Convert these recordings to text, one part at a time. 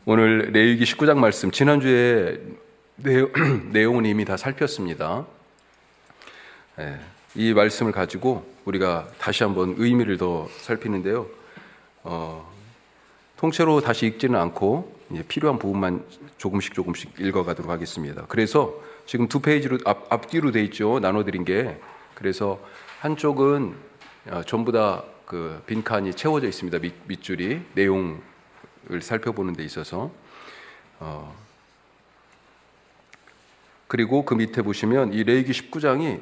오늘 레위기 19장 말씀, 지난주에 내용은 이미 다 살폈습니다. 이 말씀을 가지고 우리가 다시 한번 의미를 더 살피는데요. 통째로 다시 읽지는 않고 이제 필요한 부분만 조금씩 읽어가도록 하겠습니다. 그래서 지금 두 페이지로 앞뒤로 돼 있죠. 나눠드린 게. 그래서 한쪽은 전부 다 그 빈칸이 채워져 있습니다. 밑줄이 내용을 살펴보는 데 있어서. 그리고 그 밑에 보시면 이 레위기 19장이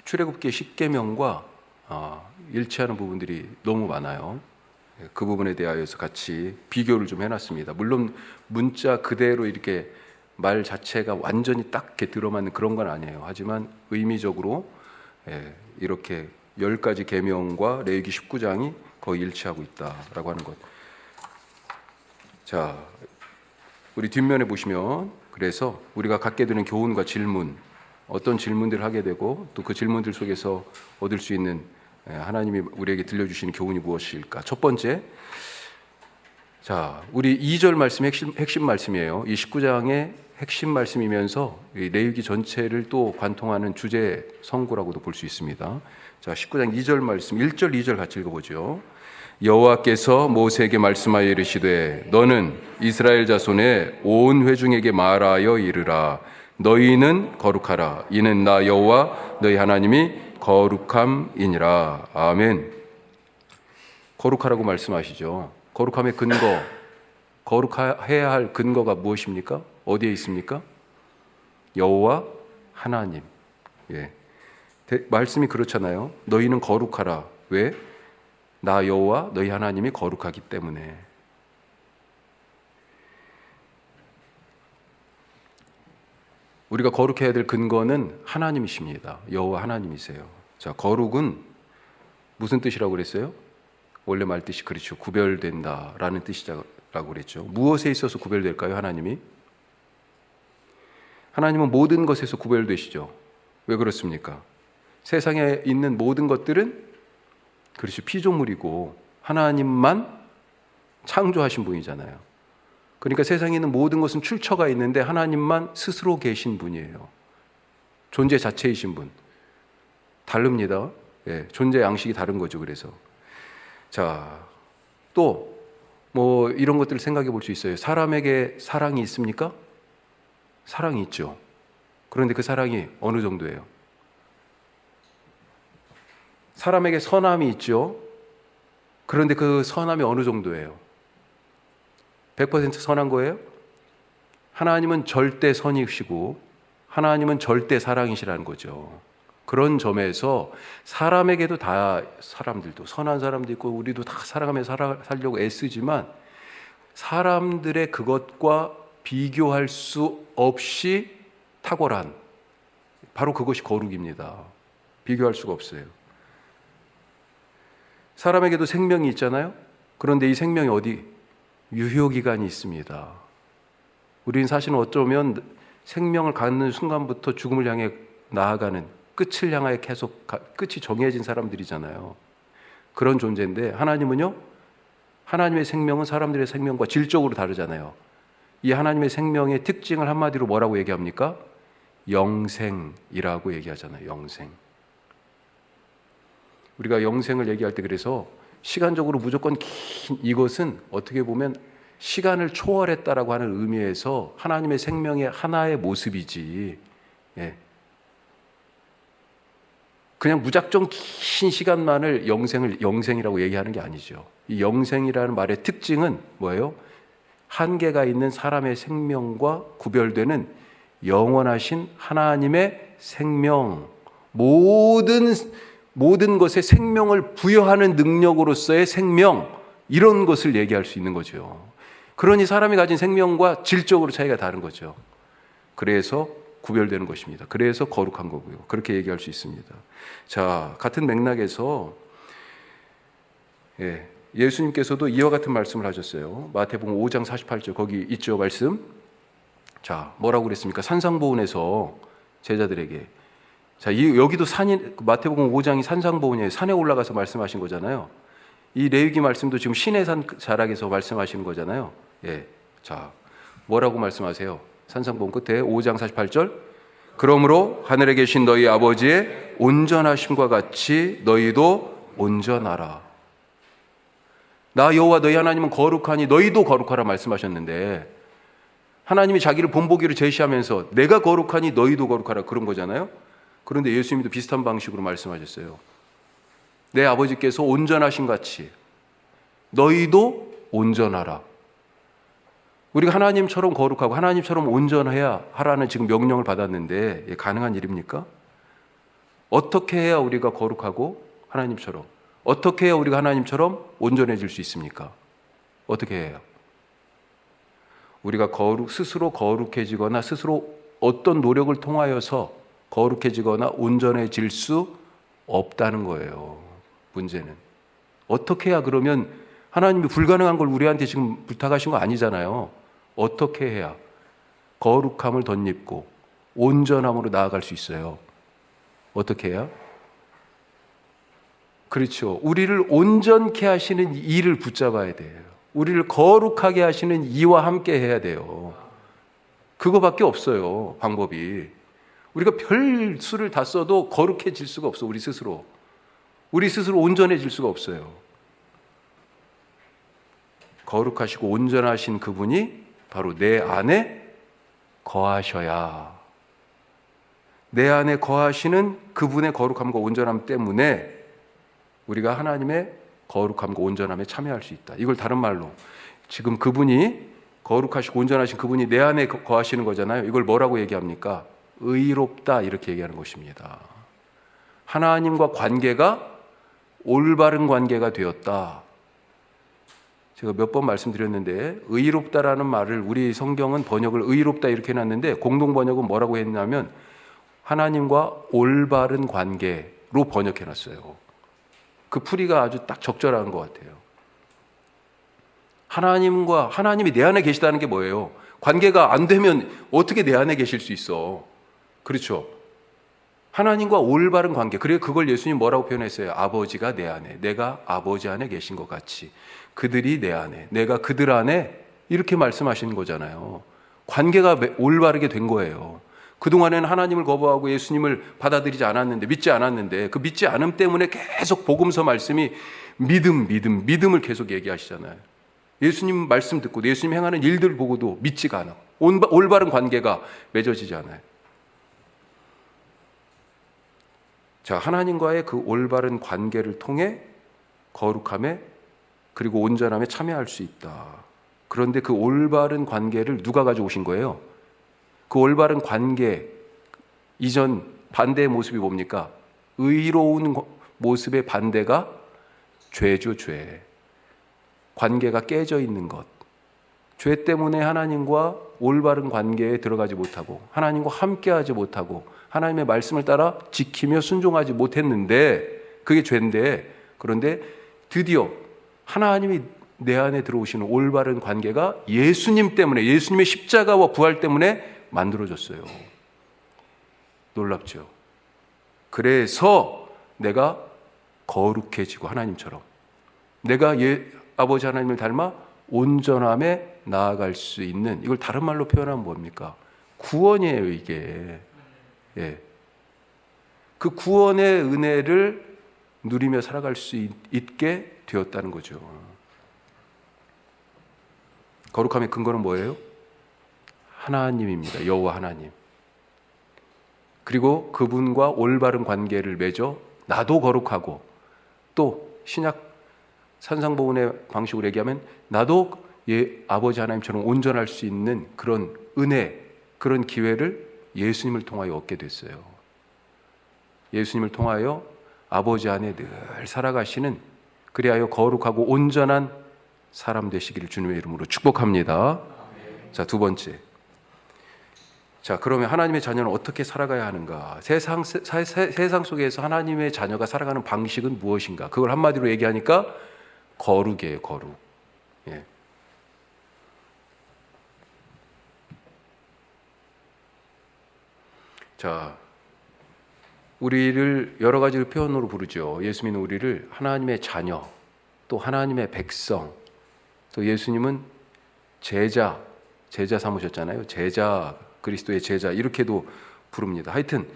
출애굽기의 10계명과 일치하는 부분들이 너무 많아요. 그 부분에 대하여서 같이 비교를 좀 해놨습니다. 물론 문자 그대로 이렇게 말 자체가 완전히 딱 이렇게 들어맞는 그런 건 아니에요. 하지만 의미적으로 이렇게 10가지 계명과 레위기 19장이 거의 일치하고 있다라고 하는 것. 자, 우리 뒷면에 보시면 그래서 우리가 갖게 되는 교훈과 질문, 어떤 질문들을 하게 되고 또 그 질문들 속에서 얻을 수 있는 하나님이 우리에게 들려주시는 교훈이 무엇일까? 첫 번째, 자, 우리 2절 말씀이 핵심 말씀이에요. 이 19장의 핵심 말씀이면서 이 레위기 전체를 또 관통하는 주제 선고라고도 볼 수 있습니다. 자, 19장 2절 말씀, 1절, 2절 같이 읽어보죠. 여호와께서 모세에게 말씀하여 이르시되 너는 이스라엘 자손의 온 회중에게 말하여 이르라. 너희는 거룩하라. 이는 나 여호와 너희 하나님이 거룩함이니라. 아멘. 거룩하라고 말씀하시죠. 거룩함의 근거, 거룩해야 할 근거가 무엇입니까? 어디에 있습니까? 여호와 하나님. 말씀이 그렇잖아요. 너희는 거룩하라. 왜? 나 여호와 너희 하나님이 거룩하기 때문에. 우리가 거룩해야 될 근거는 하나님이십니다. 여호와 하나님이세요. 자, 거룩은 무슨 뜻이라고 그랬어요? 원래 말 뜻이 그렇죠. 구별된다라는 뜻이라고 그랬죠. 무엇에 있어서 구별될까요? 하나님이? 하나님은 모든 것에서 구별되시죠. 왜 그렇습니까? 세상에 있는 모든 것들은 그렇죠. 피조물이고 하나님만 창조하신 분이잖아요. 그러니까 세상에 있는 모든 것은 출처가 있는데 하나님만 스스로 계신 분이에요. 존재 자체이신 분. 다릅니다. 존재 양식이 다른 거죠. 그래서 자, 또 뭐 이런 것들을 생각해 볼 수 있어요. 사람에게 사랑이 있습니까? 사랑이 있죠. 그런데 그 사랑이 어느 정도예요? 사람에게 선함이 있죠. 그런데 그 선함이 어느 정도예요? 100% 선한 거예요? 하나님은 절대 선이시고 하나님은 절대 사랑이시라는 거죠. 그런 점에서 사람에게도 다 사람들도 선한 사람도 있고 우리도 다 사랑하면서 살려고 애쓰지만 사람들의 그것과 비교할 수 없이 탁월한 바로 그것이 거룩입니다. 비교할 수가 없어요. 사람에게도 생명이 있잖아요. 그런데 이 생명이 어디? 유효기간이 있습니다. 우리는 사실은 어쩌면 생명을 갖는 순간부터 죽음을 향해 나아가는 끝을 향하여 계속 끝이 정해진 사람들이잖아요. 그런 존재인데 하나님은요? 하나님의 생명은 사람들의 생명과 질적으로 다르잖아요. 이 하나님의 생명의 특징을 한마디로 뭐라고 얘기합니까? 영생이라고 얘기하잖아요. 영생. 우리가 영생을 얘기할 때 그래서 시간적으로 무조건 긴 이것은 어떻게 보면 시간을 초월했다라고 하는 의미에서 하나님의 생명의 하나의 모습이지 그냥 무작정 긴 시간만을 영생이라고 얘기하는 게 아니죠. 이 영생이라는 말의 특징은 뭐예요? 한계가 있는 사람의 생명과 구별되는 영원하신 하나님의 생명, 모든 것에 생명을 부여하는 능력으로서의 생명, 이런 것을 얘기할 수 있는 거죠. 그러니 사람이 가진 생명과 질적으로 차이가 다른 거죠. 그래서 구별되는 것입니다. 그래서 거룩한 거고요. 그렇게 얘기할 수 있습니다. 자, 같은 맥락에서 예수님께서도 이와 같은 말씀을 하셨어요. 마태복음 5장 48절 거기 있죠, 말씀. 자, 뭐라고 그랬습니까? 산상보훈에서 제자들에게. 자, 여기도 마태복음 5장이 산상보훈이에요. 산에 올라가서 말씀하신 거잖아요. 이 레위기 말씀도 지금 시내산 자락에서 말씀하시는 거잖아요. 자, 뭐라고 말씀하세요? 산상보험 끝에 5장 48절. 그러므로 하늘에 계신 너희 아버지의 온전하심과 같이 너희도 온전하라. 나 여호와 너희 하나님은 거룩하니 너희도 거룩하라 말씀하셨는데, 하나님이 자기를 본보기로 제시하면서 내가 거룩하니 너희도 거룩하라 그런 거잖아요. 그런데 예수님도 비슷한 방식으로 말씀하셨어요. 내 아버지께서 온전하신 같이 너희도 온전하라. 우리가 하나님처럼 거룩하고 하나님처럼 온전해야 하라는 지금 명령을 받았는데 가능한 일입니까? 어떻게 해야 우리가 거룩하고 하나님처럼, 어떻게 해야 우리가 하나님처럼 온전해질 수 있습니까? 어떻게 해요? 우리가 스스로 거룩해지거나 스스로 어떤 노력을 통하여서 거룩해지거나 온전해질 수 없다는 거예요. 문제는 어떻게 해야, 그러면 하나님이 불가능한 걸 우리한테 지금 부탁하신 거 아니잖아요. 어떻게 해야 거룩함을 덧입고 온전함으로 나아갈 수 있어요? 어떻게 해야? 그렇죠. 우리를 온전케 하시는 이를 붙잡아야 돼요. 우리를 거룩하게 하시는 이와 함께 해야 돼요. 그거밖에 없어요, 방법이. 우리가 별 수를 다 써도 거룩해질 수가 없어. 우리 스스로 온전해질 수가 없어요. 거룩하시고 온전하신 그분이 바로 내 안에 거하셔야, 내 안에 거하시는 그분의 거룩함과 온전함 때문에 우리가 하나님의 거룩함과 온전함에 참여할 수 있다. 이걸 다른 말로, 지금 그분이 거룩하시고 온전하신 그분이 내 안에 거하시는 거잖아요. 이걸 뭐라고 얘기합니까? 의롭다, 이렇게 얘기하는 것입니다. 하나님과 관계가 올바른 관계가 되었다. 제가 몇 번 말씀드렸는데, 의롭다라는 말을 우리 성경은 번역을 의롭다 이렇게 해놨는데, 공동 번역은 뭐라고 했냐면 하나님과 올바른 관계로 번역해놨어요. 그 풀이가 아주 딱 적절한 것 같아요. 하나님이 내 안에 계시다는 게 뭐예요? 관계가 안 되면 어떻게 내 안에 계실 수 있어? 그렇죠. 하나님과 올바른 관계. 그래서 그걸 예수님 뭐라고 표현했어요? 아버지가 내 안에, 내가 아버지 안에 계신 것 같이 그들이 내 안에, 내가 그들 안에, 이렇게 말씀하시는 거잖아요. 관계가 올바르게 된 거예요. 그동안에는 하나님을 거부하고 예수님을 받아들이지 않았는데, 믿지 않았는데, 그 믿지 않음 때문에 계속 복음서 말씀이 믿음을 계속 얘기하시잖아요. 예수님 말씀 듣고 예수님 행하는 일들 보고도 믿지가 않아. 올바른 관계가 맺어지지 않아요. 자, 하나님과의 그 올바른 관계를 통해 거룩함에 그리고 온전함에 참여할 수 있다. 그런데 그 올바른 관계를 누가 가져오신 거예요? 그 올바른 관계 이전 반대의 모습이 뭡니까? 의로운 모습의 반대가 죄죠, 죄. 관계가 깨져 있는 것. 죄 때문에 하나님과 올바른 관계에 들어가지 못하고 하나님과 함께하지 못하고 하나님의 말씀을 따라 지키며 순종하지 못했는데, 그게 죄인데, 그런데 드디어 하나님이 내 안에 들어오시는 올바른 관계가 예수님 때문에, 예수님의 십자가와 부활 때문에 만들어졌어요. 놀랍죠? 그래서 내가 거룩해지고 하나님처럼, 내가 아버지 하나님을 닮아 온전함에 나아갈 수 있는, 이걸 다른 말로 표현하면 뭡니까? 구원이에요, 이게. 예. 그 구원의 은혜를 누리며 살아갈 수 있게 되었다는 거죠. 거룩함의 근거는 뭐예요? 하나님입니다. 여호와 하나님. 그리고 그분과 올바른 관계를 맺어 나도 거룩하고, 또 신약 산상보훈의 방식으로 얘기하면 나도 아버지 하나님처럼 온전할 수 있는 그런 은혜, 그런 기회를 예수님을 통하여 얻게 됐어요. 예수님을 통하여 아버지 안에 늘 살아가시는, 그리하여 거룩하고 온전한 사람 되시기를 주님의 이름으로 축복합니다. 자, 두 번째. 자, 그러면 하나님의 자녀는 어떻게 살아가야 하는가? 세상 속에서 하나님의 자녀가 살아가는 방식은 무엇인가? 그걸 한마디로 얘기하니까 거룩이에요, 거룩. 예. 자, 우리를 여러 가지 표현으로 부르죠. 예수님은 우리를 하나님의 자녀, 또 하나님의 백성, 또 예수님은 제자, 제자 삼으셨잖아요. 제자, 그리스도의 제자 이렇게도 부릅니다. 하여튼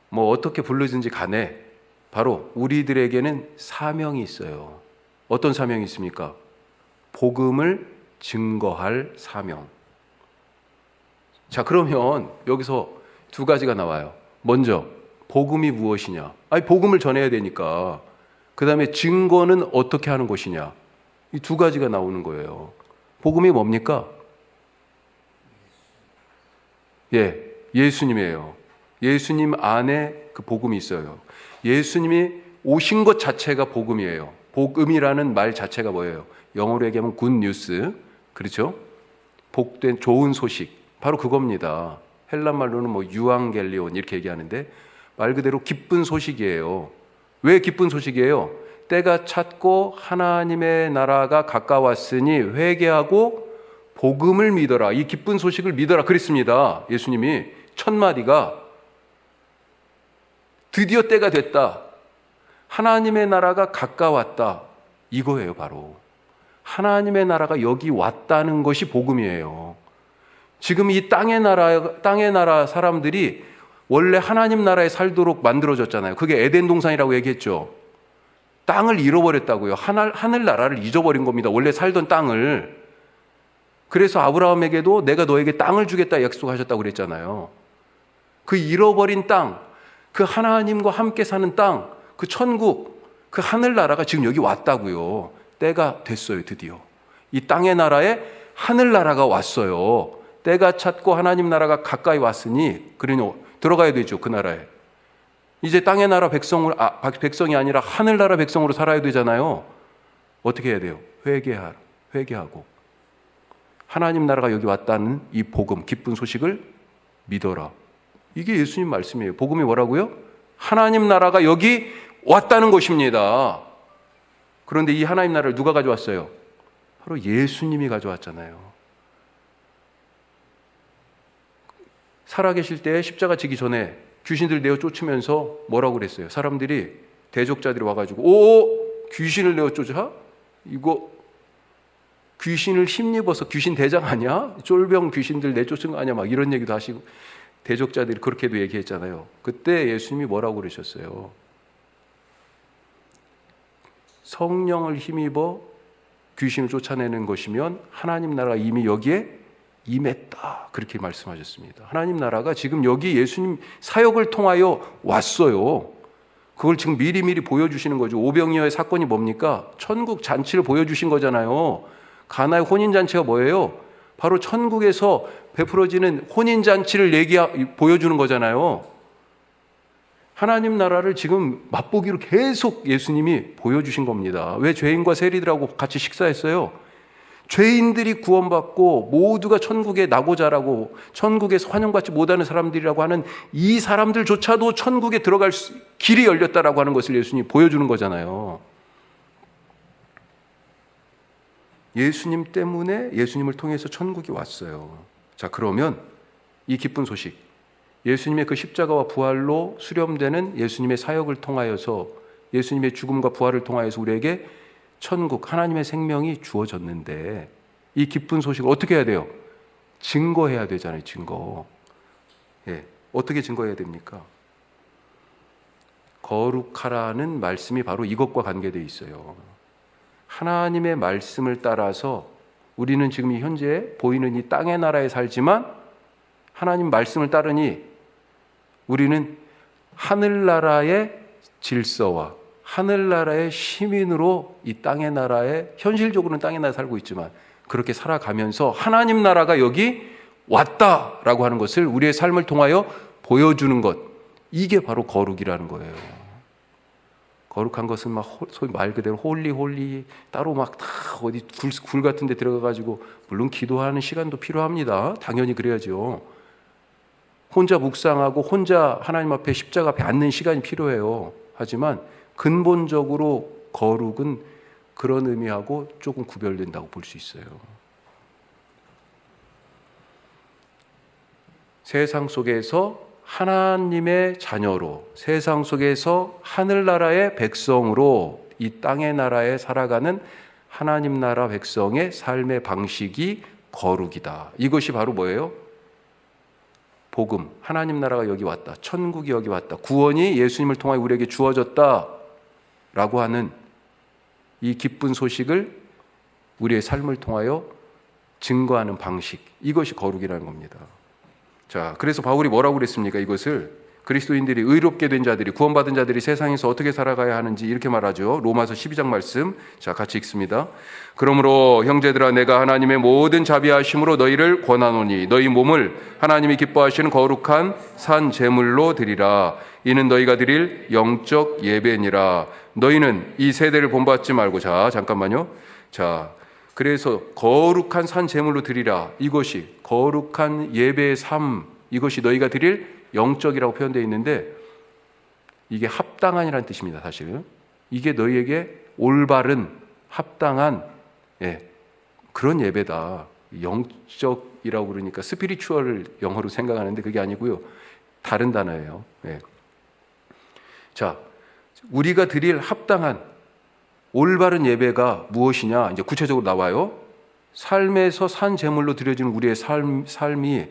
뭐 어떻게 부르든지 간에 바로 우리들에게는 사명이 있어요. 어떤 사명이 있습니까? 복음을 증거할 사명. 자, 그러면 여기서 두 가지가 나와요. 먼저 복음이 무엇이냐? 아니, 복음을 전해야 되니까. 그 다음에 증거는 어떻게 하는 것이냐? 이 두 가지가 나오는 거예요. 복음이 뭡니까? 예수님이에요. 예수님 안에 그 복음이 있어요. 예수님이 오신 것 자체가 복음이에요. 복음이라는 말 자체가 뭐예요? 영어로 얘기하면 굿뉴스, 그렇죠? 복된 좋은 소식, 바로 그겁니다. 헬란 말로는 뭐 유앙겔리온 이렇게 얘기하는데 말 그대로 기쁜 소식이에요. 왜 기쁜 소식이에요? 때가 찼고 하나님의 나라가 가까웠으니 회개하고 복음을 믿어라. 이 기쁜 소식을 믿어라 그랬습니다. 예수님이 첫 마디가 드디어 때가 됐다. 하나님의 나라가 가까웠다. 이거예요, 바로. 하나님의 나라가 여기 왔다는 것이 복음이에요. 지금 이 땅의 나라 사람들이 원래 하나님 나라에 살도록 만들어졌잖아요. 그게 에덴 동산이라고 얘기했죠. 땅을 잃어버렸다고요. 하늘 나라를 잊어버린 겁니다. 원래 살던 땅을. 그래서 아브라함에게도 내가 너에게 땅을 주겠다 약속하셨다고 그랬잖아요. 그 잃어버린 땅, 그 하나님과 함께 사는 땅, 그 천국, 그 하늘나라가 지금 여기 왔다고요. 때가 됐어요, 드디어. 이 땅의 나라에 하늘나라가 왔어요. 때가 찼고 하나님 나라가 가까이 왔으니 그러니 들어가야 되죠, 그 나라에. 이제 땅의 나라 백성이 아니라 하늘나라 백성으로 살아야 되잖아요. 어떻게 해야 돼요? 회개하고 하나님 나라가 여기 왔다는 이 복음, 기쁜 소식을 믿어라. 이게 예수님 말씀이에요. 복음이 뭐라고요? 하나님 나라가 여기 왔다는 것입니다. 그런데 이 하나님 나라를 누가 가져왔어요? 바로 예수님이 가져왔잖아요. 살아계실 때 십자가 지기 전에 귀신들 내어 쫓으면서 뭐라고 그랬어요? 사람들이, 대적자들이 와가지고 귀신을 내어 쫓아? 이거 귀신을 힘입어서 귀신 대장 아니야? 쫄병 귀신들 내쫓은 거 아니야? 막 이런 얘기도 하시고 대적자들이 그렇게도 얘기했잖아요. 그때 예수님이 뭐라고 그러셨어요? 성령을 힘입어 귀신을 쫓아내는 것이면 하나님 나라가 이미 여기에 임했다. 그렇게 말씀하셨습니다. 하나님 나라가 지금 여기 예수님 사역을 통하여 왔어요. 그걸 지금 미리미리 보여주시는 거죠. 오병이어의 사건이 뭡니까? 천국 잔치를 보여주신 거잖아요. 가나의 혼인잔치가 뭐예요? 바로 천국에서 베풀어지는 혼인잔치를 보여주는 거잖아요. 하나님 나라를 지금 맛보기로 계속 예수님이 보여주신 겁니다. 왜 죄인과 세리들하고 같이 식사했어요? 죄인들이 구원받고 모두가 천국에 나고 자라고 천국에서 환영받지 못하는 사람들이라고 하는 이 사람들조차도 천국에 들어갈 길이 열렸다라고 하는 것을 예수님이 보여주는 거잖아요. 예수님 때문에, 예수님을 통해서 천국이 왔어요. 자, 그러면 이 기쁜 소식, 예수님의 그 십자가와 부활로 수렴되는 예수님의 사역을 통하여서, 예수님의 죽음과 부활을 통하여서 우리에게 천국, 하나님의 생명이 주어졌는데 이 기쁜 소식을 어떻게 해야 돼요? 증거해야 되잖아요. 증거. 어떻게 증거해야 됩니까? 거룩하라는 말씀이 바로 이것과 관계되어 있어요. 하나님의 말씀을 따라서 우리는 지금 현재 보이는 이 땅의 나라에 살지만 하나님 말씀을 따르니 우리는 하늘나라의 질서와 하늘나라의 시민으로 이 땅의 나라에, 현실적으로는 땅의 나라에 살고 있지만 그렇게 살아가면서 하나님 나라가 여기 왔다라고 하는 것을 우리의 삶을 통하여 보여주는 것, 이게 바로 거룩이라는 거예요. 거룩한 것은 막 소위 말 그대로 홀리 따로 막 다 어디 굴 같은 데 들어가가지고, 물론 기도하는 시간도 필요합니다. 당연히 그래야죠. 혼자 묵상하고 혼자 하나님 앞에 십자가 앞에 앉는 시간이 필요해요. 하지만 근본적으로 거룩은 그런 의미하고 조금 구별된다고 볼 수 있어요. 세상 속에서 하나님의 자녀로, 세상 속에서 하늘나라의 백성으로 이 땅의 나라에 살아가는 하나님 나라 백성의 삶의 방식이 거룩이다. 이것이 바로 뭐예요? 복음, 하나님 나라가 여기 왔다. 천국이 여기 왔다. 구원이 예수님을 통하여 우리에게 주어졌다 라고 하는 이 기쁜 소식을 우리의 삶을 통하여 증거하는 방식, 이것이 거룩이라는 겁니다. 자, 그래서 바울이 뭐라고 그랬습니까? 이것을 그리스도인들이, 의롭게 된 자들이, 구원받은 자들이 세상에서 어떻게 살아가야 하는지 이렇게 말하죠. 로마서 12장 말씀, 자, 같이 읽습니다. 그러므로 형제들아, 내가 하나님의 모든 자비하심으로 너희를 권하노니 너희 몸을 하나님이 기뻐하시는 거룩한 산 제물로 드리라. 이는 너희가 드릴 영적 예배니라. 너희는 이 세대를 본받지 말고, 자, 잠깐만요. 자, 그래서 거룩한 산 제물로 드리라. 이것이 거룩한 예배의 삶, 이것이 너희가 드릴 영적이라고 표현되어 있는데, 이게 합당한이라는 뜻입니다. 사실 이게 너희에게 올바른, 합당한, 그런 예배다. 영적이라고 그러니까 스피리추얼을 영어로 생각하는데 그게 아니고요, 다른 단어예요. 자, 우리가 드릴 합당한 올바른 예배가 무엇이냐, 이제 구체적으로 나와요. 삶에서 산 제물로 드려지는 우리의 삶이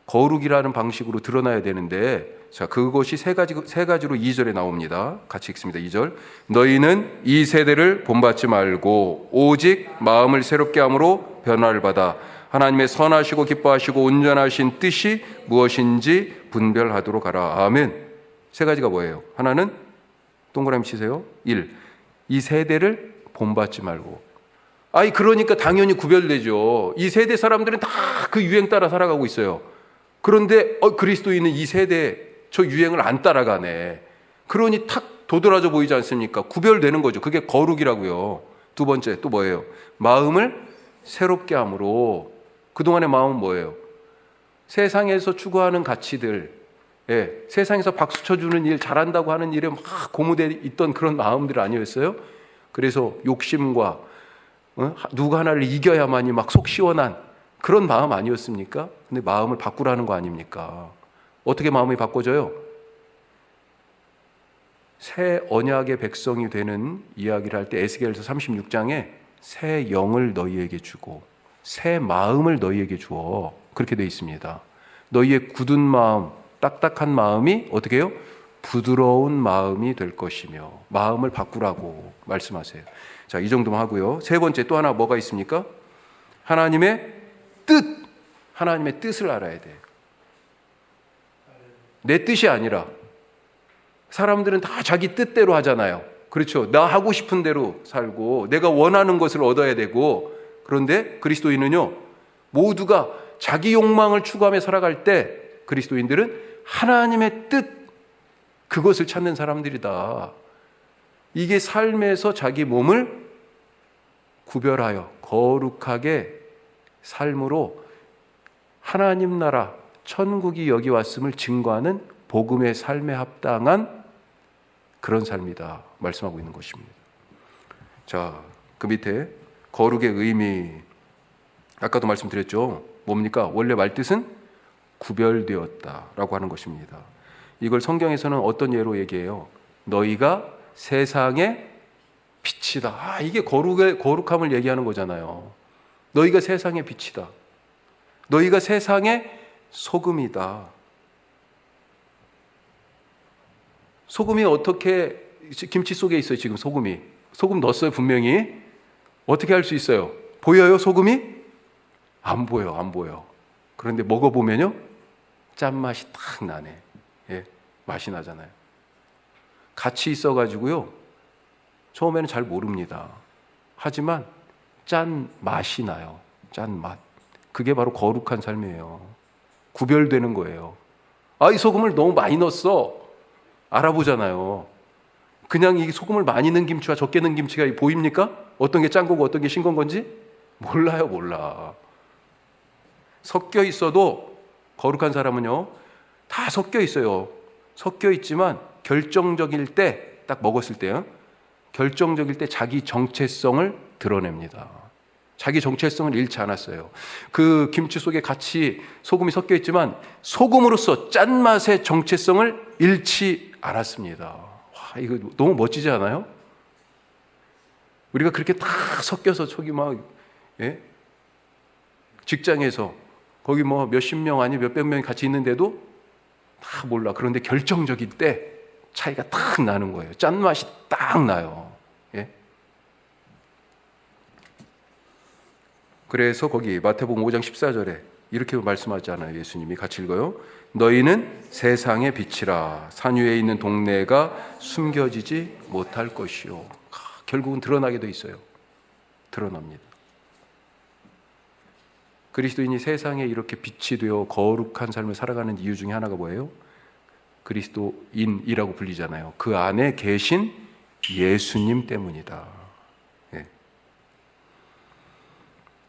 거룩이라는 방식으로 드러나야 되는데, 자, 그것이 세 가지로 2절에 나옵니다. 같이 읽습니다. 2절. 너희는 이 세대를 본받지 말고 오직 마음을 새롭게 함으로 변화를 받아 하나님의 선하시고 기뻐하시고 온전하신 뜻이 무엇인지 분별하도록 하라. 아멘. 세 가지가 뭐예요? 하나는 동그라미 치세요. 1. 이 세대를 본받지 말고. 그러니까 당연히 구별되죠. 이 세대 사람들은 다 그 유행 따라 살아가고 있어요. 그런데 그리스도인은 이 세대 저 유행을 안 따라가네. 그러니 탁 도드라져 보이지 않습니까? 구별되는 거죠. 그게 거룩이라고요. 두 번째 또 뭐예요? 마음을 새롭게 함으로. 그동안의 마음은 뭐예요? 세상에서 추구하는 가치들, 세상에서 박수 쳐주는 일, 잘한다고 하는 일에 막 고무돼 있던 그런 마음들 아니었어요? 그래서 욕심과 누구 하나를 이겨야만이 막 속 시원한 그런 마음 아니었습니까? 근데 마음을 바꾸라는 거 아닙니까? 어떻게 마음이 바꿔져요? 새 언약의 백성이 되는 이야기를 할 때 에스겔서 36장에 새 영을 너희에게 주고 새 마음을 너희에게 주어, 그렇게 되어 있습니다. 너희의 굳은 마음, 딱딱한 마음이 어떻게 해요? 부드러운 마음이 될 것이며, 마음을 바꾸라고 말씀하세요. 자, 이 정도만 하고요. 세 번째 또 하나 뭐가 있습니까? 하나님의 뜻을 알아야 돼요. 내 뜻이 아니라, 사람들은 다 자기 뜻대로 하잖아요. 그렇죠. 나 하고 싶은 대로 살고 내가 원하는 것을 얻어야 되고, 그런데 그리스도인은요, 모두가 자기 욕망을 추구하며 살아갈 때 그리스도인들은 하나님의 뜻, 그것을 찾는 사람들이다. 이게 삶에서 자기 몸을 구별하여 거룩하게 삶으로 하나님 나라, 천국이 여기 왔음을 증거하는 복음의 삶에 합당한 그런 삶이다 말씀하고 있는 것입니다. 자, 그 밑에 거룩의 의미, 아까도 말씀드렸죠. 뭡니까? 원래 말뜻은 구별되었다라고 하는 것입니다. 이걸 성경에서는 어떤 예로 얘기해요? 너희가 세상의 빛이다. 이게 거룩함을 얘기하는 거잖아요. 너희가 세상의 빛이다. 너희가 세상의 소금이다. 소금이 어떻게, 김치 속에 있어요. 지금 소금 넣었어요. 분명히. 어떻게 할 수 있어요? 보여요? 소금이? 안 보여. 그런데 먹어보면요, 짠맛이 딱 나네. 맛이 나잖아요. 같이 있어가지고요, 처음에는 잘 모릅니다. 하지만 짠 맛이 나요. 짠 맛. 그게 바로 거룩한 삶이에요. 구별되는 거예요. 이 소금을 너무 많이 넣었어. 알아보잖아요. 그냥 이 소금을 많이 넣은 김치와 적게 넣은 김치가 보입니까? 어떤 게 짠 거고 어떤 게 싱거운 건지? 몰라. 섞여 있어도 거룩한 사람은요, 다 섞여 있어요. 섞여 있지만 결정적일 때, 딱 먹었을 때요, 결정적일 때 자기 정체성을 드러냅니다. 자기 정체성을 잃지 않았어요. 그 김치 속에 같이 소금이 섞여 있지만 소금으로서 짠맛의 정체성을 잃지 않았습니다. 이거 너무 멋지지 않아요? 우리가 그렇게 다 섞여서 속이 막 직장에서 거기 뭐 몇십 명 아니 몇백 명이 같이 있는데도 다 몰라. 그런데 결정적일 때 차이가 딱 나는 거예요. 짠맛이 딱 나요. 예? 그래서 거기 마태복음 5장 14절에 이렇게 말씀하잖아요. 예수님이 같이 읽어요. 너희는 세상의 빛이라. 산 위에 있는 동네가 숨겨지지 못할 것이요. 결국은 드러나게 돼 있어요. 드러납니다. 그리스도인이 세상에 이렇게 빛이 되어 거룩한 삶을 살아가는 이유 중에 하나가 뭐예요? 그리스도인이라고 불리잖아요. 그 안에 계신 예수님 때문이다. 예.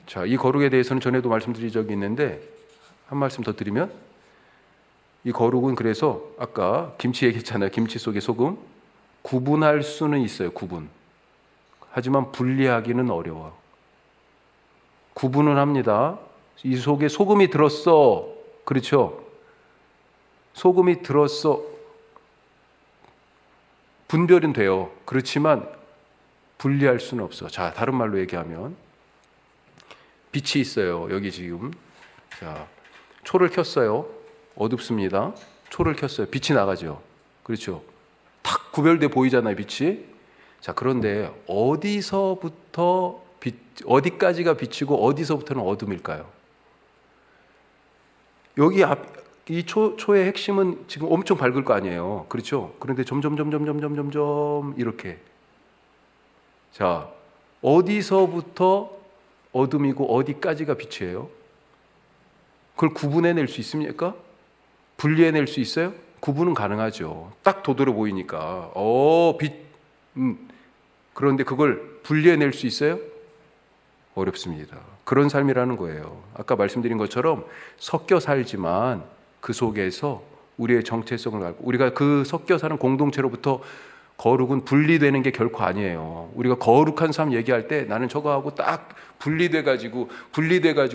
자, 이 거룩에 대해서는 전에도 말씀드린 적이 있는데 한 말씀 더 드리면, 이 거룩은 그래서 아까 김치 얘기했잖아요. 김치 속에 소금. 구분할 수는 있어요. 구분. 하지만 분리하기는 어려워요. 구분은 합니다. 이 속에 소금이 들었어. 그렇죠? 소금이 들었어. 분별은 돼요. 그렇지만 분리할 수는 없어. 자, 다른 말로 얘기하면 빛이 있어요. 여기 지금. 자, 초를 켰어요. 어둡습니다. 초를 켰어요. 빛이 나가죠. 그렇죠? 탁 구별돼 보이잖아요. 빛이. 자, 그런데 어디까지가 빛이고 어디서부터는 어둠일까요? 여기 이 초의 핵심은 지금 엄청 밝을 거 아니에요. 그렇죠? 그런데 점점 이렇게. 자, 어디서부터 어둠이고 어디까지가 빛이에요? 그걸 구분해낼 수 있습니까? 분리해낼 수 있어요? 구분은 가능하죠. 딱 도드러 보이니까. 빛. 그런데 그걸 분리해낼 수 있어요? 어렵습니다. 그런 삶이라는 거예요. 아까 말씀드린 것처럼 섞여 살지만 그 속에서 우리의 정체성을 알고, 우리가 그 섞여 사는 공동체로부터 거룩은 분리되는 게 결코 아니에요. 우리가 거룩한 삶 얘기할 때 나는 저거하고 딱 분리돼가지고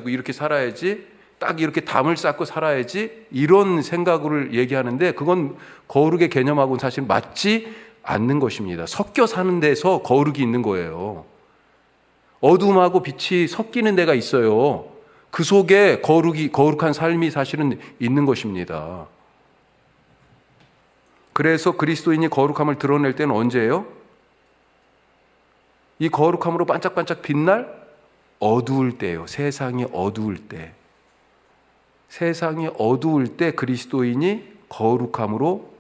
이렇게 살아야지, 딱 이렇게 담을 쌓고 살아야지, 이런 생각을 얘기하는데 그건 거룩의 개념하고는 사실 맞지 않는 것입니다. 섞여 사는 데서 거룩이 있는 거예요. 어둠하고 빛이 섞이는 데가 있어요. 그 속에 거룩한 삶이 사실은 있는 것입니다. 그래서 그리스도인이 거룩함을 드러낼 때는 언제예요? 이 거룩함으로 반짝반짝 빛날 어두울 때예요. 세상이 어두울 때. 세상이 어두울 때 그리스도인이 거룩함으로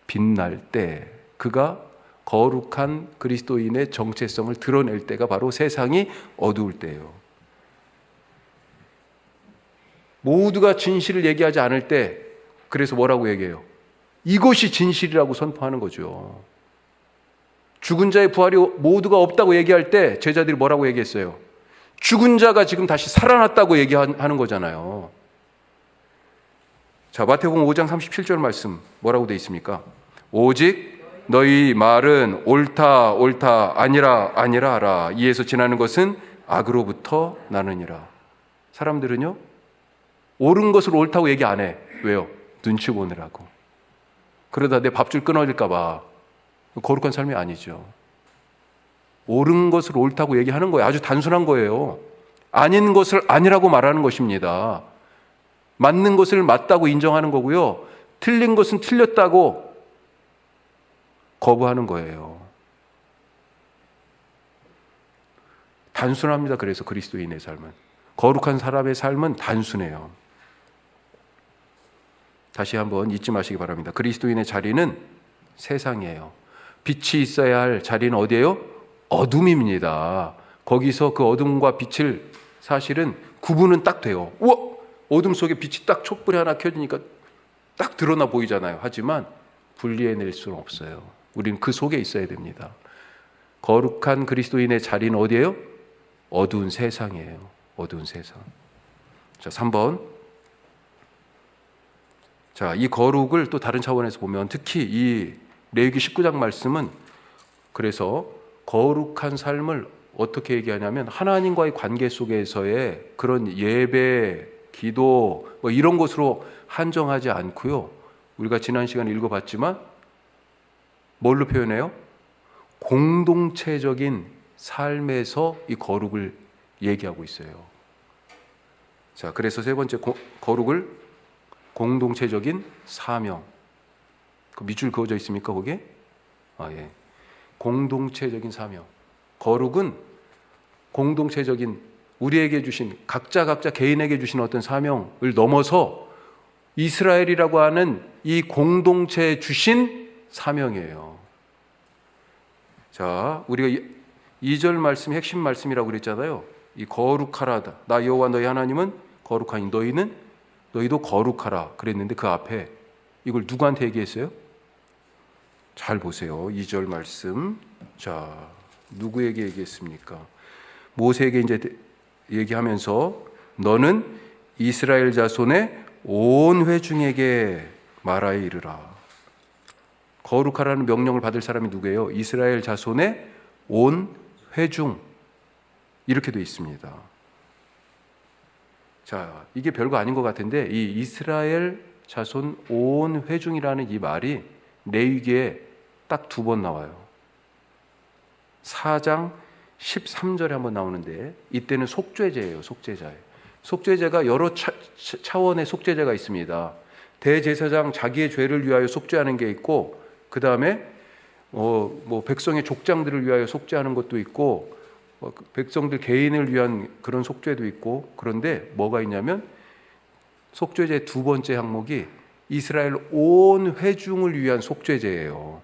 빛날 때, 그가 거룩한 그리스도인의 정체성을 드러낼 때가 바로 세상이 어두울 때예요. 모두가 진실을 얘기하지 않을 때, 그래서 뭐라고 얘기해요? 이것이 진실이라고 선포하는 거죠. 죽은 자의 부활이 모두가 없다고 얘기할 때 제자들이 뭐라고 얘기했어요? 죽은 자가 지금 다시 살아났다고 얘기하는 거잖아요. 자, 마태복음 5장 37절 말씀 뭐라고 돼 있습니까? 오직 너희 말은 옳다 아니라 하라. 이에서 지나는 것은 악으로부터 나느니라. 사람들은요, 옳은 것을 옳다고 얘기 안 해. 왜요? 눈치 보느라고. 그러다 내 밥줄 끊어질까 봐. 거룩한 삶이 아니죠. 옳은 것을 옳다고 얘기하는 거예요. 아주 단순한 거예요. 아닌 것을 아니라고 말하는 것입니다. 맞는 것을 맞다고 인정하는 거고요. 틀린 것은 틀렸다고 거부하는 거예요. 단순합니다. 그래서 그리스도인의 삶은. 거룩한 사람의 삶은 단순해요. 다시 한번 잊지 마시기 바랍니다. 그리스도인의 자리는 세상이에요. 빛이 있어야 할 자리는 어디예요? 어둠입니다. 거기서 그 어둠과 빛을 사실은 구분은 딱 돼요. 우와! 어둠 속에 빛이 딱 촛불이 하나 켜지니까 딱 드러나 보이잖아요. 하지만 분리해낼 수는 없어요. 우리는 그 속에 있어야 됩니다. 거룩한 그리스도인의 자리는 어디예요? 어두운 세상이에요. 어두운 세상. 자, 3번. 자, 이 거룩을 또 다른 차원에서 보면, 특히 이 레위기 19장 말씀은 그래서 거룩한 삶을 어떻게 얘기하냐면 하나님과의 관계 속에서의 그런 예배, 기도 뭐 이런 것으로 한정하지 않고요. 우리가 지난 시간에 읽어봤지만 뭘로 표현해요? 공동체적인 삶에서 이 거룩을 얘기하고 있어요. 자, 그래서 세 번째 거룩을 공동체적인 사명. 그 밑줄 그어져 있습니까, 거기에? 예. 공동체적인 사명. 거룩은 공동체적인 우리에게 주신 각자 개인에게 주신 어떤 사명을 넘어서 이스라엘이라고 하는 이 공동체에 주신 사명이에요. 자, 우리가 2절 말씀이 핵심 말씀이라고 그랬잖아요. 이 거룩하라다. 나 여호와 너희 하나님은 거룩하니 너희도 거룩하라 그랬는데 그 앞에 이걸 누구한테 얘기했어요? 잘 보세요. 2절 말씀. 자, 누구에게 얘기했습니까? 모세에게 이제 얘기하면서 너는 이스라엘 자손의 온 회중에게 말하여 이르라. 거룩하라는 명령을 받을 사람이 누구예요? 이스라엘 자손의 온 회중. 이렇게 되어 있습니다. 자, 이게 별거 아닌 것 같은데 이 이스라엘 자손 온 회중이라는 이 말이 레위기에 딱 2번 나와요. 4장 13절에 한번 나오는데 이때는 속죄제예요. 속죄제가 여러 차원의 속죄제가 있습니다. 대제사장 자기의 죄를 위하여 속죄하는 게 있고, 그 다음에 백성의 족장들을 위하여 속죄하는 것도 있고, 백성들 개인을 위한 그런 속죄도 있고. 그런데 뭐가 있냐면 속죄제 2번째 항목이 이스라엘 온 회중을 위한 속죄제예요.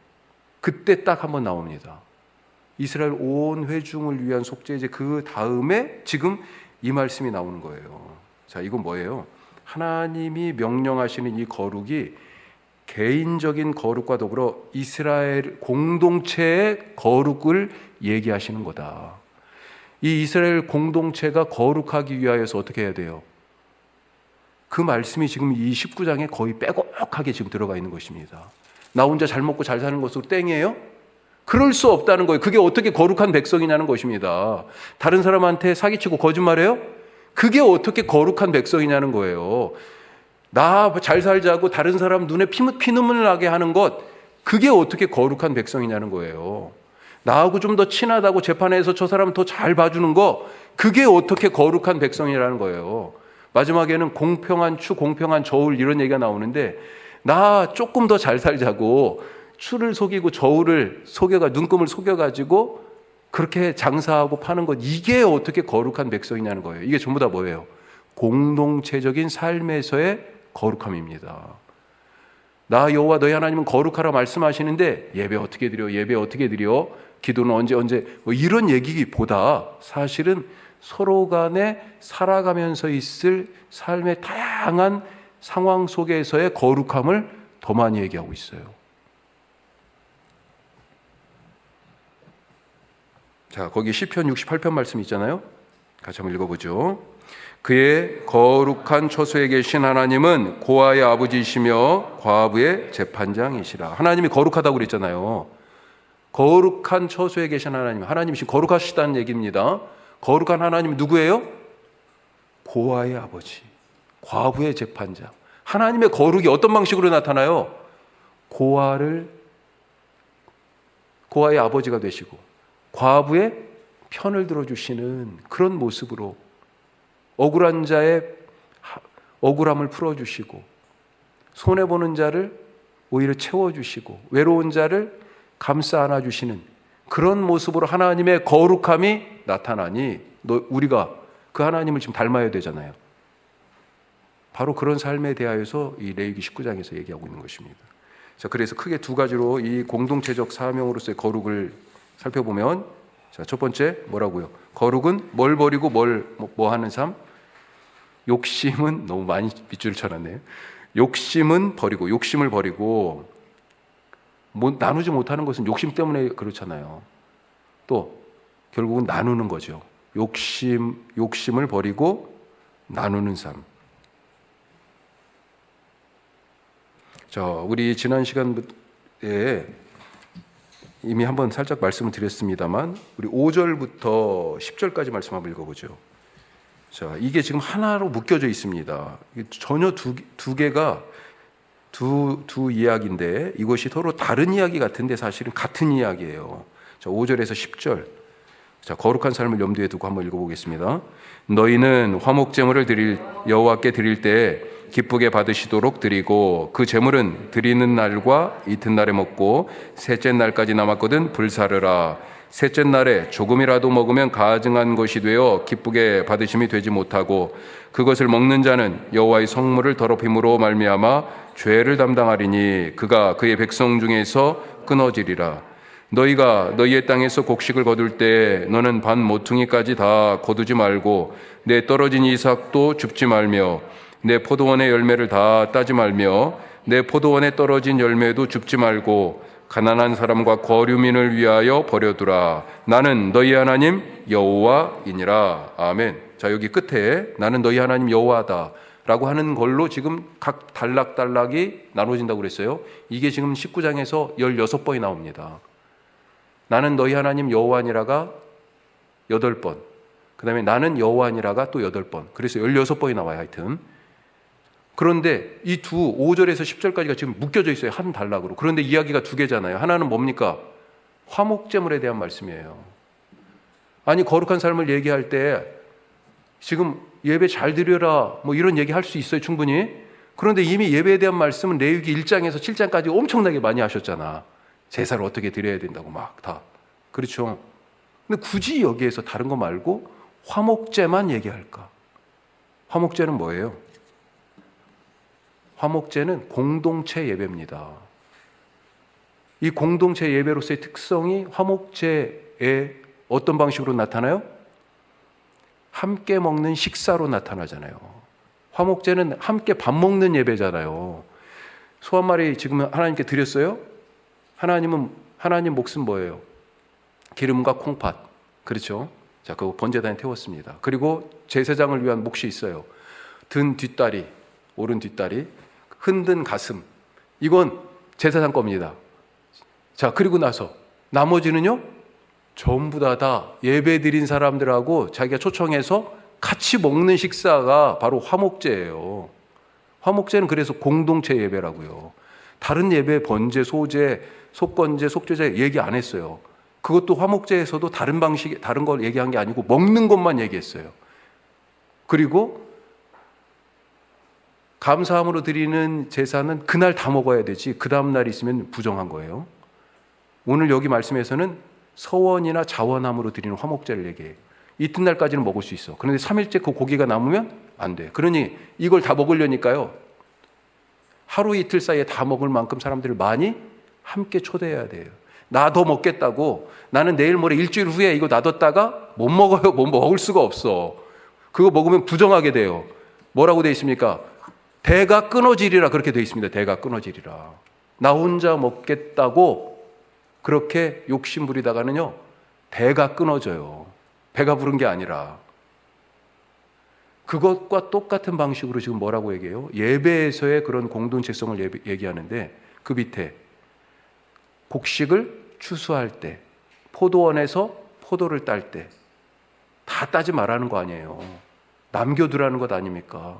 그때 딱 한번 나옵니다. 이스라엘 온 회중을 위한 속죄제, 그 다음에 지금 이 말씀이 나오는 거예요. 자, 이건 뭐예요? 하나님이 명령하시는 이 거룩이 개인적인 거룩과 더불어 이스라엘 공동체의 거룩을 얘기하시는 거다. 이 이스라엘 공동체가 거룩하기 위하여서 어떻게 해야 돼요? 그 말씀이 지금 이 19장에 거의 빼곡하게 지금 들어가 있는 것입니다. 나 혼자 잘 먹고 잘 사는 것으로 땡이에요? 그럴 수 없다는 거예요. 그게 어떻게 거룩한 백성이냐는 것입니다. 다른 사람한테 사기치고 거짓말해요? 그게 어떻게 거룩한 백성이냐는 거예요. 나 잘 살자고 다른 사람 눈에 피눈물 나게 하는 것, 그게 어떻게 거룩한 백성이냐는 거예요. 나하고 좀 더 친하다고 재판에서 저 사람 더 잘 봐주는 거, 그게 어떻게 거룩한 백성이라는 거예요. 마지막에는 공평한 추, 공평한 저울, 이런 얘기가 나오는데 나 조금 더 잘 살자고 추를 속이고 저울을 속여가 눈금을 속여가지고 그렇게 장사하고 파는 것, 이게 어떻게 거룩한 백성이냐는 거예요. 이게 전부 다 뭐예요? 공동체적인 삶에서의 거룩함입니다. 나 여호와 너희 하나님은 거룩하라 말씀하시는데 예배 어떻게 드려? 기도는 언제 뭐 이런 얘기보다 사실은 서로 간에 살아가면서 있을 삶의 다양한 상황 속에서의 거룩함을 더 많이 얘기하고 있어요. 자, 거기 시편 68편 말씀 있잖아요. 같이 한번 읽어보죠. 그의 거룩한 처소에 계신 하나님은 고아의 아버지이시며 과부의 재판장이시라. 하나님이 거룩하다고 그랬잖아요. 거룩한 처소에 계신 하나님이 지금 거룩하시다는 얘기입니다. 거룩한 하나님이 누구예요? 고아의 아버지, 과부의 재판장. 하나님의 거룩이 어떤 방식으로 나타나요? 고아의 아버지가 되시고 과부의 편을 들어주시는 그런 모습으로 억울한 자의 억울함을 풀어주시고 손해보는 자를 오히려 채워주시고 외로운 자를 감싸 안아주시는 그런 모습으로 하나님의 거룩함이 나타나니 우리가 그 하나님을 지금 닮아야 되잖아요. 바로 그런 삶에 대하여서 이 레위기 19장에서 얘기하고 있는 것입니다. 자, 그래서 크게 2가지로 이 공동체적 사명으로서의 거룩을 살펴보면, 자, 첫 번째 뭐라고요? 거룩은 뭘 버리고 뭐 하는 삶? 욕심은, 너무 많이 밑줄을 쳐놨네요. 욕심을 버리고 뭐 나누지 못하는 것은 욕심 때문에 그렇잖아요. 또 결국은 나누는 거죠. 욕심을 버리고 나누는 삶. 자, 우리 지난 시간에 이미 한번 살짝 말씀을 드렸습니다만 우리 5절부터 10절까지 말씀 한번 읽어보죠. 자, 이게 지금 하나로 묶여져 있습니다. 전혀 두 개가 두 이야기인데 이것이 서로 다른 이야기 같은데 사실은 같은 이야기예요. 자, 5절에서 10절. 자, 거룩한 삶을 염두에 두고 한번 읽어보겠습니다. 너희는 화목 제물을 드릴 여호와께 드릴 때 기쁘게 받으시도록 드리고 그 제물은 드리는 날과 이튿날에 먹고 셋째 날까지 남았거든 불사르라. 셋째 날에 조금이라도 먹으면 가증한 것이 되어 기쁘게 받으심이 되지 못하고 그것을 먹는 자는 여호와의 성물을 더럽힘으로 말미암아 죄를 담당하리니 그가 그의 백성 중에서 끊어지리라. 너희가 너희의 땅에서 곡식을 거둘 때 너는 반 모퉁이까지 다 거두지 말고 내 떨어진 이삭도 줍지 말며 내 포도원의 열매를 다 따지 말며 내 포도원에 떨어진 열매도 줍지 말고 가난한 사람과 거류민을 위하여 버려두라. 나는 너희 하나님 여호와이니라. 아멘. 자, 여기 끝에 나는 너희 하나님 여호와다 라고 하는 걸로 지금 각 단락단락이 나눠진다고 그랬어요. 이게 지금 19장에서 16번이 나옵니다. 나는 너희 하나님 여호와니라가 8번, 그 다음에 나는 여호와니라가 또 8번, 그래서 16번이 나와요. 하여튼 그런데 이 5절에서 10절까지가 지금 묶여져 있어요. 한 단락으로. 그런데 이야기가 두 개잖아요. 하나는 뭡니까? 화목제물에 대한 말씀이에요. 아니, 거룩한 삶을 얘기할 때 지금 예배 잘 드려라 뭐 이런 얘기 할 수 있어요, 충분히. 그런데 이미 예배에 대한 말씀은 레위기 1장에서 7장까지 엄청나게 많이 하셨잖아. 제사를 어떻게 드려야 된다고 막 다. 그렇죠. 근데 굳이 여기에서 다른 거 말고 화목제만 얘기할까? 화목제는 뭐예요? 화목제는 공동체 예배입니다. 이 공동체 예배로서의 특성이 화목제의 어떤 방식으로 나타나요? 함께 먹는 식사로 나타나잖아요. 화목제는 함께 밥 먹는 예배잖아요. 소 한 마리 지금 하나님께 드렸어요? 하나님 몫은 뭐예요? 기름과 콩팥. 그렇죠? 자, 그거 번제단에 태웠습니다. 그리고 제사장을 위한 몫이 있어요. 등 뒷다리, 오른 뒷다리, 흔든 가슴. 이건 제사장 겁니다. 자, 그리고 나서 나머지는요? 전부 다 예배 드린 사람들하고 자기가 초청해서 같이 먹는 식사가 바로 화목제예요. 화목제는 그래서 공동체 예배라고요. 다른 예배, 번제, 소제, 속건제, 속죄제 얘기 안 했어요. 그것도 화목제에서도 다른 방식, 다른 걸 얘기한 게 아니고 먹는 것만 얘기했어요. 그리고 감사함으로 드리는 제사는 그날 다 먹어야 되지 그 다음 날 있으면 부정한 거예요. 오늘 여기 말씀에서는 서원이나 자원함으로 드리는 화목제를 얘기해요. 이튿날까지는 먹을 수 있어. 그런데 3일째 그 고기가 남으면 안 돼. 그러니 이걸 다 먹으려니까요, 하루 이틀 사이에 다 먹을 만큼 사람들을 많이 함께 초대해야 돼요. 나 더 먹겠다고 나는 내일 모레 일주일 후에 이거 놔뒀다가 못 먹어요. 못 먹을 수가 없어. 그거 먹으면 부정하게 돼요. 뭐라고 돼 있습니까? 대가 끊어지리라. 그렇게 돼 있습니다. 대가 끊어지리라. 나 혼자 먹겠다고 그렇게 욕심 부리다가는요, 대가 끊어져요. 배가 부른 게 아니라. 그것과 똑같은 방식으로 지금 뭐라고 얘기해요? 예배에서의 그런 공동체성을 얘기하는데 그 밑에 곡식을 추수할 때, 포도원에서 포도를 딸 때 다 따지 말라는 거 아니에요. 남겨두라는 것 아닙니까?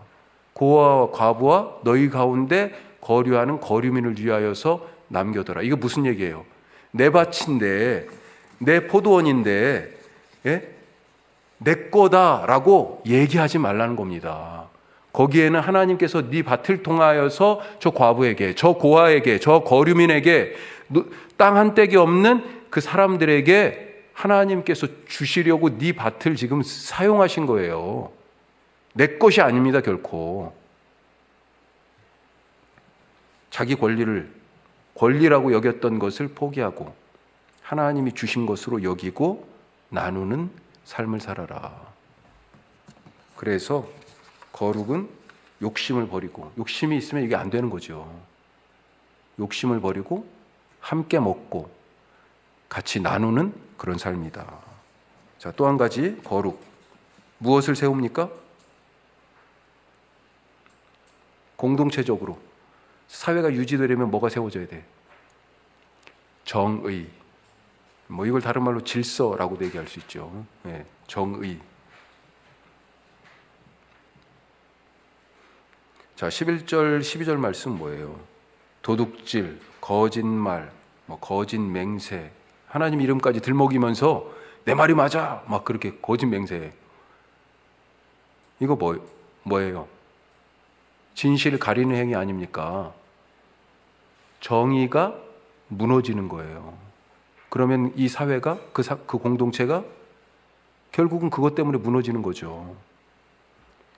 고아와 과부와 너희 가운데 거류하는 거류민을 위하여서 남겨둬라. 이거 무슨 얘기예요? 내 밭인데, 내 포도원인데, 예? 내 거다라고 얘기하지 말라는 겁니다. 거기에는 하나님께서 네 밭을 통하여서 저 과부에게, 저 고아에게, 저 거류민에게, 땅 한 떼기 없는 그 사람들에게 하나님께서 주시려고 네 밭을 지금 사용하신 거예요. 내 것이 아닙니다, 결코. 자기 권리라고 여겼던 것을 포기하고 하나님이 주신 것으로 여기고 나누는 삶을 살아라. 그래서 거룩은 욕심을 버리고, 욕심이 있으면 이게 안 되는 거죠. 욕심을 버리고 함께 먹고 같이 나누는 그런 삶이다. 자, 또 한 가지 거룩. 무엇을 세웁니까? 공동체적으로 사회가 유지되려면 뭐가 세워져야 돼? 정의. 뭐 이걸 다른 말로 질서라고도 얘기할 수 있죠. 네, 정의. 자, 11절, 12절 말씀 뭐예요? 도둑질, 거짓말, 거짓 맹세, 하나님 이름까지 들먹이면서 내 말이 맞아 막 그렇게 거짓 맹세해. 이거 뭐예요? 진실을 가리는 행위 아닙니까? 정의가 무너지는 거예요. 그러면 이 사회가 그 공동체가 결국은 그것 때문에 무너지는 거죠.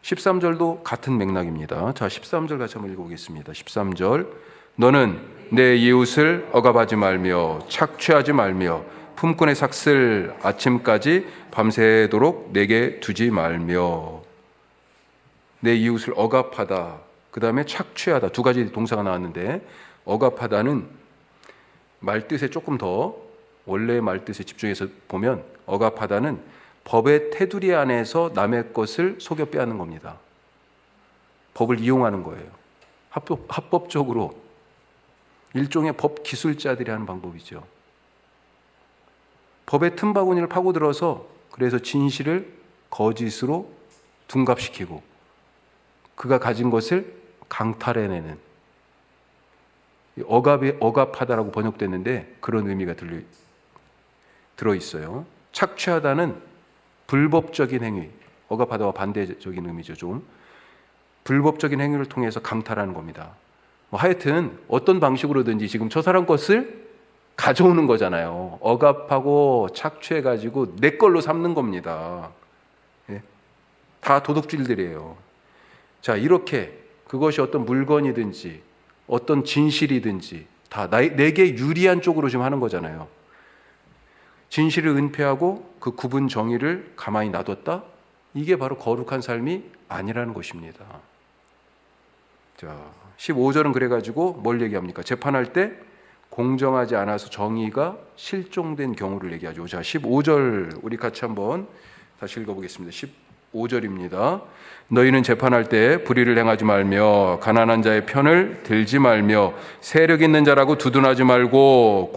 13절도 같은 맥락입니다. 자, 13절 같이 한번 읽어보겠습니다. 13절 너는 내 이웃을 억압하지 말며 착취하지 말며 품꾼의 삭슬 아침까지 밤새도록 내게 두지 말며. 내 이웃을 억압하다, 그 다음에 착취하다, 두 가지 동사가 나왔는데 억압하다는 말뜻에 조금 더 원래 말뜻에 집중해서 보면 억압하다는 법의 테두리 안에서 남의 것을 속여 빼앗는 겁니다. 법을 이용하는 거예요. 합법적으로 일종의 법 기술자들이 하는 방법이죠. 법의 틈바구니를 파고들어서 그래서 진실을 거짓으로 둔갑시키고 그가 가진 것을 강탈해내는, 억압하다라고 번역됐는데 그런 의미가 들어있어요. 착취하다는 불법적인 행위, 억압하다와 반대적인 의미죠. 좀 불법적인 행위를 통해서 강탈하는 겁니다. 하여튼 어떤 방식으로든지 지금 저 사람 것을 가져오는 거잖아요. 억압하고 착취해가지고 내 걸로 삼는 겁니다. 예? 다 도둑질들이에요. 자, 이렇게 그것이 어떤 물건이든지 어떤 진실이든지 다 내게 유리한 쪽으로 지금 하는 거잖아요. 진실을 은폐하고 그 구분 정의를 가만히 놔뒀다? 이게 바로 거룩한 삶이 아니라는 것입니다. 자, 15절은 그래가지고 뭘 얘기합니까? 재판할 때 공정하지 않아서 정의가 실종된 경우를 얘기하죠. 자, 15절 우리 같이 한번 다시 읽어보겠습니다. 15절입니다. 너희는 재판할 때 불의를 행하지 말며 가난한 자의 편을 들지 말며 세력 있는 자라고 두둔하지 말고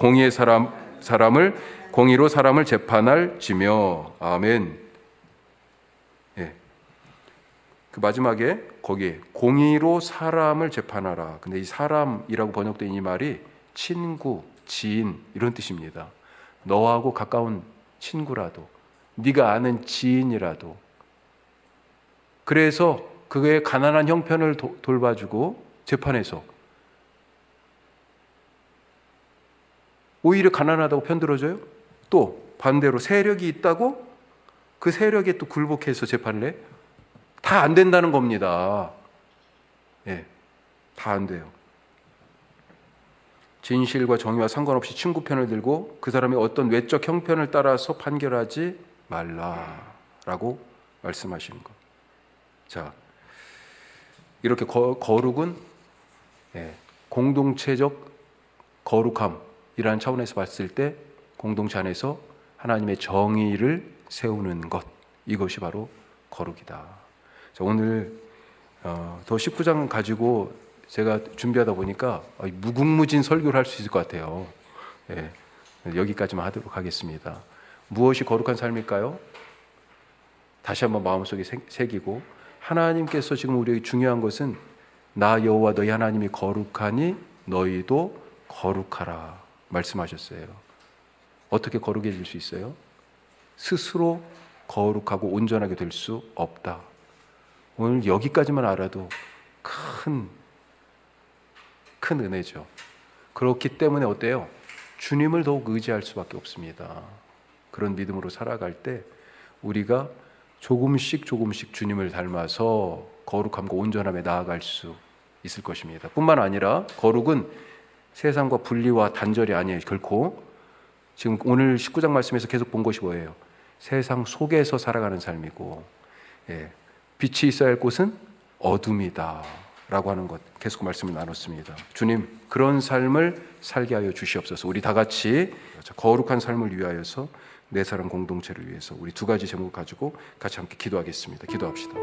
공의로 사람을 재판할지며. 아멘. 예. 그 마지막에 거기에 공의로 사람을 재판하라. 근데 이 사람이라고 번역된 이 말이 친구, 지인 이런 뜻입니다. 너하고 가까운 친구라도, 네가 아는 지인이라도. 그래서 그의 가난한 형편을 돌봐주고 재판해서 오히려 가난하다고 편들어줘요? 또 반대로 세력이 있다고 그 세력에 또 굴복해서 재판을 해? 다 안 된다는 겁니다. 예, 다 안 돼요. 진실과 정의와 상관없이 친구 편을 들고 그 사람의 어떤 외적 형편을 따라서 판결하지 말라라고 말씀하시는 것. 자, 이렇게 거룩은 공동체적 거룩함이라는 차원에서 봤을 때 공동체 안에서 하나님의 정의를 세우는 것, 이것이 바로 거룩이다. 자, 오늘 더 19장 가지고 제가 준비하다 보니까 무궁무진 설교를 할 수 있을 것 같아요. 예, 여기까지만 하도록 하겠습니다. 무엇이 거룩한 삶일까요? 다시 한번 마음속에 새기고, 하나님께서 지금 우리에게 중요한 것은 나 여호와 너희 하나님이 거룩하니 너희도 거룩하라 말씀하셨어요. 어떻게 거룩해질 수 있어요? 스스로 거룩하고 온전하게 될 수 없다. 오늘 여기까지만 알아도 큰 은혜죠. 그렇기 때문에 어때요? 주님을 더욱 의지할 수밖에 없습니다. 그런 믿음으로 살아갈 때 우리가 조금씩 주님을 닮아서 거룩함과 온전함에 나아갈 수 있을 것입니다. 뿐만 아니라 거룩은 세상과 분리와 단절이 아니에요. 결코. 지금 오늘 19장 말씀에서 계속 본 것이 뭐예요? 세상 속에서 살아가는 삶이고, 빛이 있어야 할 곳은 어둠이다 라고 하는 것, 계속 말씀을 나눴습니다. 주님, 그런 삶을 살게 하여 주시옵소서. 우리 다 같이 거룩한 삶을 위하여서, 내 사랑 공동체를 위해서 우리 두 가지 제목을 가지고 같이 함께 기도하겠습니다. 기도합시다.